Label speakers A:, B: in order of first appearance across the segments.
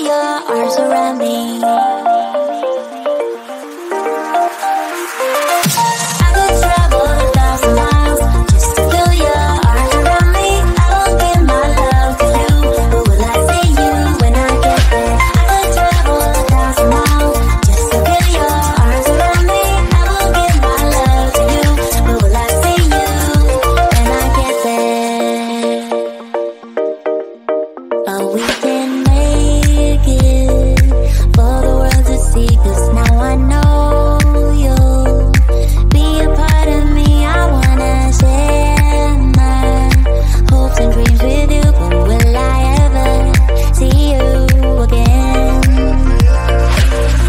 A: your arms around me. I could travel 1,000 miles just to feel your arms around me. I will give my love to you, but will I see you when I get there? I could travel 1,000 miles just to feel your arms around me. I will give my love to you, but will I see you when I get there? Oh, we can make it for the world to see, 'cause now I know you'll be a part of me. I wanna share my hopes and dreams with you, but will I ever see you again?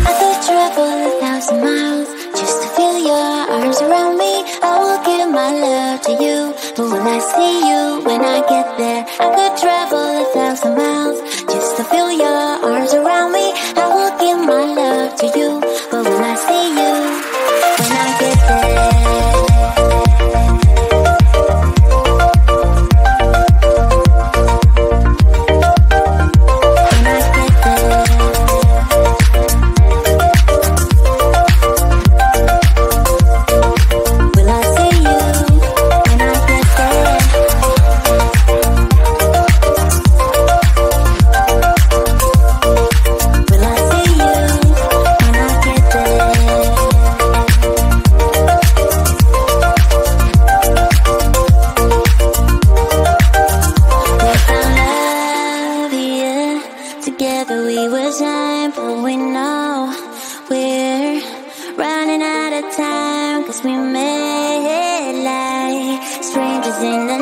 A: I could travel 1,000 miles just to feel your arms around me. I will give my love to you, but will I see you when I get there? I could travel 1,000 miles just to feel your arms around me. I will give my love to you, but will I see you when I get there? When I get there. Will I see you when I get there? Will I see you when I get there? We found love, yeah. Together we will shine, but we know we're running out of time, 'cause we made like strangers in the